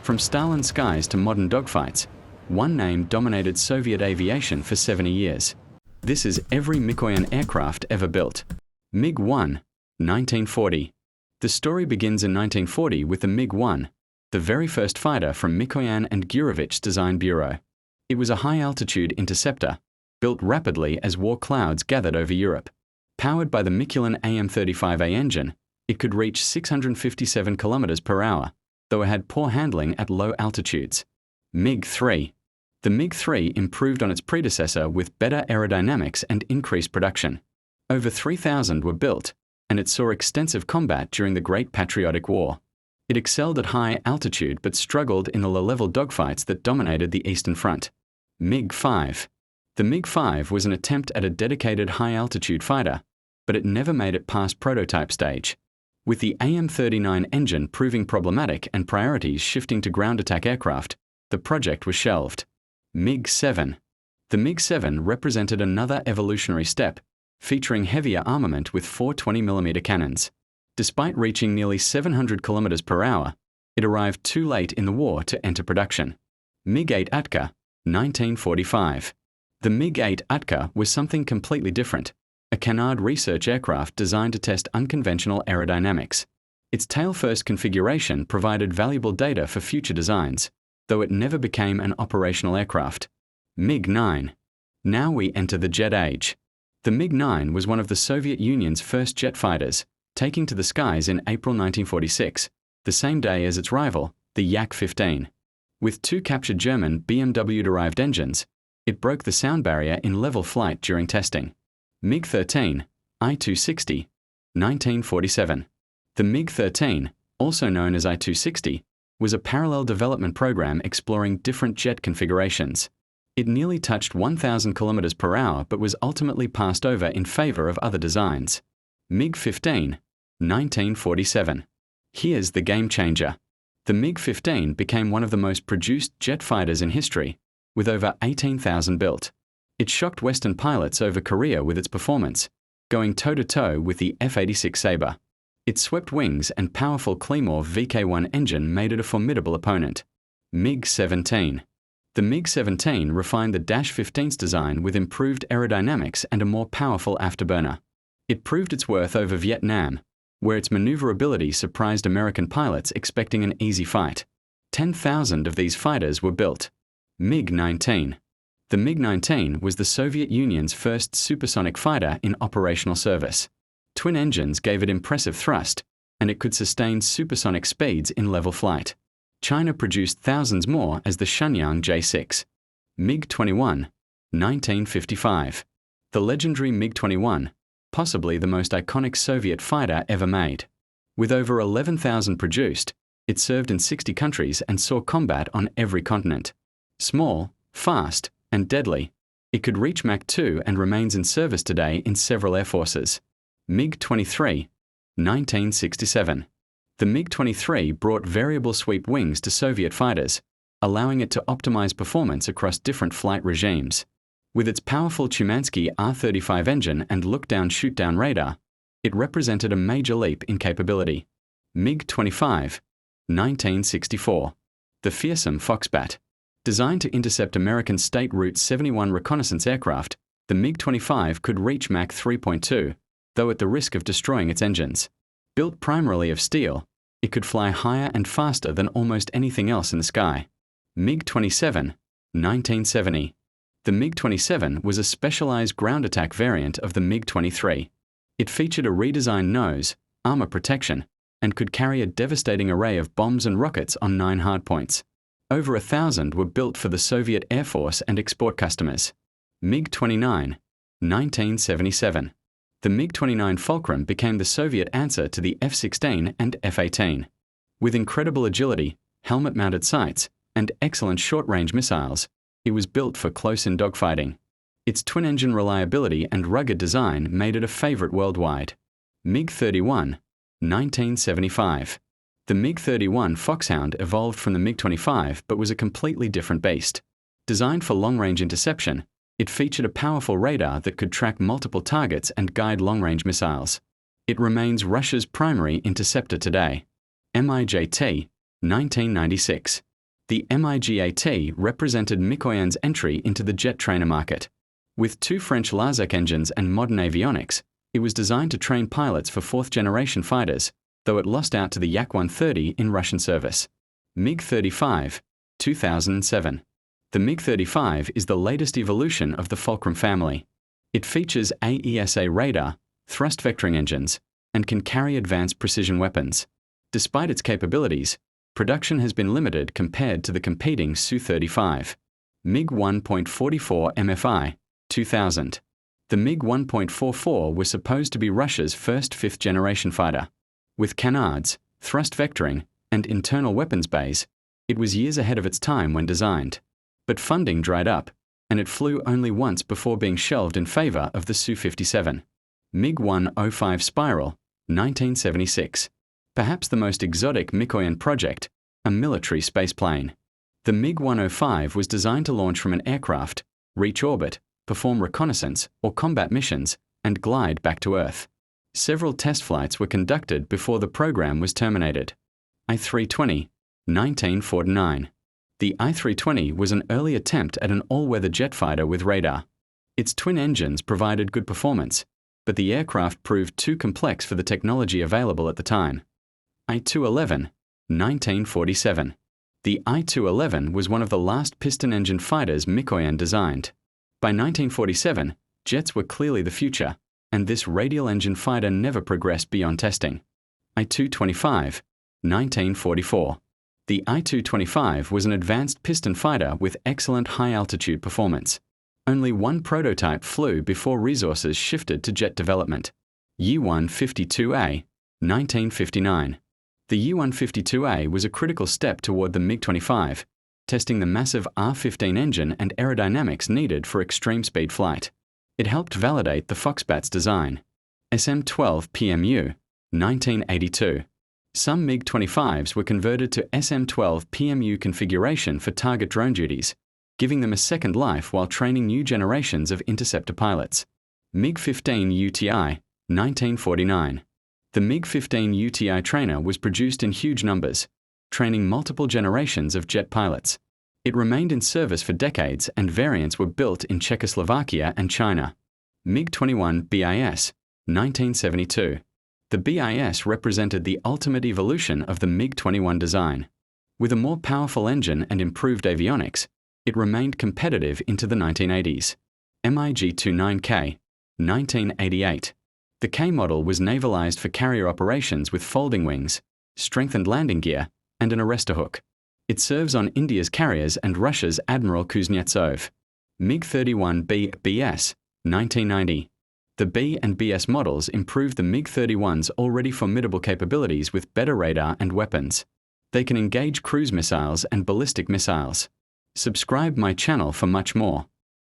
From Stalin skies to modern dogfights, one name dominated Soviet aviation for 70 years. This is every Mikoyan aircraft ever built. MiG-1, 1940. The story begins in 1940 with the MiG-1, the very first fighter from Mikoyan and Gurevich Design Bureau. It was a high-altitude interceptor, built rapidly as war clouds gathered over Europe. Powered by the Mikoyan AM-35A engine, it could reach 657 km per hour, though it had poor handling at low altitudes. MiG-3. The MiG-3 improved on its predecessor with better aerodynamics and increased production. Over 3,000 were built, and it saw extensive combat during the Great Patriotic War. It excelled at high altitude but struggled in the low-level dogfights that dominated the Eastern Front. MiG-5. The MiG-5 was an attempt at a dedicated high-altitude fighter, but it never made it past prototype stage. With the AM-39 engine proving problematic and priorities shifting to ground attack aircraft, the project was shelved. MiG-7. The MiG-7 represented another evolutionary step, featuring heavier armament with four 20mm cannons. Despite reaching nearly 700 km per hour, it arrived too late in the war to enter production. MiG-8 Atka, 1945. The MiG-8 Atka was something completely different, a canard research aircraft designed to test unconventional aerodynamics. Its tail-first configuration provided valuable data for future designs, though it never became an operational aircraft. MiG-9. Now we enter the jet age. The MiG-9 was one of the Soviet Union's first jet fighters, taking to the skies in April 1946, the same day as its rival, the Yak-15. With two captured German BMW-derived engines, it broke the sound barrier in level flight during testing. MiG-13, I-260, 1947. The MiG-13, also known as I-260, was a parallel development program exploring different jet configurations. It nearly touched 1,000 km per hour but was ultimately passed over in favor of other designs. MiG-15, 1947. Here's the game changer. The MiG-15 became one of the most produced jet fighters in history, with over 18,000 built. It shocked Western pilots over Korea with its performance, going toe-to-toe with the F-86 Sabre. Its swept wings and powerful Claymore VK-1 engine made it a formidable opponent. MiG-17. The MiG-17 refined the Dash 15's design with improved aerodynamics and a more powerful afterburner. It proved its worth over Vietnam, where its maneuverability surprised American pilots expecting an easy fight. 10,000 of these fighters were built. MiG-19. The MiG-19 was the Soviet Union's first supersonic fighter in operational service. Twin engines gave it impressive thrust, and it could sustain supersonic speeds in level flight. China produced thousands more as the Shenyang J-6. MiG-21, 1955. The legendary MiG-21, possibly the most iconic Soviet fighter ever made. With over 11,000 produced, it served in 60 countries and saw combat on every continent. Small, fast, and deadly, it could reach Mach 2 and remains in service today in several air forces. MiG-23, 1967. The MiG-23 brought variable sweep wings to Soviet fighters, allowing it to optimize performance across different flight regimes. With its powerful Tumansky R-35 engine and look-down shoot-down radar, it represented a major leap in capability. MiG-25, 1964. The fearsome Foxbat. Designed to intercept American State Route 71 reconnaissance aircraft, the MiG-25 could reach Mach 3.2, though at the risk of destroying its engines. Built primarily of steel, it could fly higher and faster than almost anything else in the sky. MiG-27, 1970. The MiG-27 was a specialized ground attack variant of the MiG-23. It featured a redesigned nose, armor protection, and could carry a devastating array of bombs and rockets on 9 hardpoints. Over 1,000 were built for the Soviet Air Force and export customers. MiG-29, 1977. The MiG-29 Fulcrum became the Soviet answer to the F-16 and F-18. With incredible agility, helmet-mounted sights, and excellent short-range missiles, it was built for close-in dogfighting. Its twin-engine reliability and rugged design made it a favorite worldwide. MiG-31, 1975. The MiG-31 Foxhound evolved from the MiG-25 but was a completely different beast. Designed for long-range interception, it featured a powerful radar that could track multiple targets and guide long-range missiles. It remains Russia's primary interceptor today. MiG-T, 1996. The MiGAT represented Mikoyan's entry into the jet trainer market. With 2 French Larzac engines and modern avionics, it was designed to train pilots for 4th-generation fighters, though it lost out to the Yak-130 in Russian service. MiG-25, 2007. The MiG-35 is the latest evolution of the Fulcrum family. It features AESA radar, thrust vectoring engines, and can carry advanced precision weapons. Despite its capabilities, production has been limited compared to the competing Su-35. MiG-1.44 MFI, 2000. The MiG-1.44 was supposed to be Russia's first 5th-generation fighter. With canards, thrust vectoring, and internal weapons bays, it was years ahead of its time when designed. But funding dried up, and it flew only once before being shelved in favor of the Su-57. MiG-105 Spiral, 1976. Perhaps the most exotic Mikoyan project, a military spaceplane. The MiG-105 was designed to launch from an aircraft, reach orbit, perform reconnaissance or combat missions, and glide back to Earth. Several test flights were conducted before the program was terminated. I-320, 1949. The I-320 was an early attempt at an all-weather jet fighter with radar. Its twin engines provided good performance, but the aircraft proved too complex for the technology available at the time. I-211, 1947. The I-211 was one of the last piston engine fighters Mikoyan designed. By 1947, jets were clearly the future, and this radial engine fighter never progressed beyond testing. I-225, 1944. The I-225 was an advanced piston fighter with excellent high-altitude performance. Only one prototype flew before resources shifted to jet development. U-152A, 1959. The U-152A was a critical step toward the MiG-25, testing the massive R-15 engine and aerodynamics needed for extreme speed flight. It helped validate the Foxbat's design. SM-12 PMU, 1982. Some MiG-25s were converted to SM-12 PMU configuration for target drone duties, giving them a second life while training new generations of interceptor pilots. MiG-15 UTI, 1949. The MiG-15 UTI trainer was produced in huge numbers, training multiple generations of jet pilots. It remained in service for decades and variants were built in Czechoslovakia and China. MiG-21 BIS, 1972. The BIS represented the ultimate evolution of the MiG-21 design. With a more powerful engine and improved avionics, it remained competitive into the 1980s. MiG-29K, 1988. The K model was navalized for carrier operations with folding wings, strengthened landing gear, and an arrestor hook. It serves on India's carriers and Russia's Admiral Kuznetsov. MiG-31B BS, 1990. The B and BS models improved the MiG-31's already formidable capabilities with better radar and weapons. They can engage cruise missiles and ballistic missiles. Subscribe my channel for much more.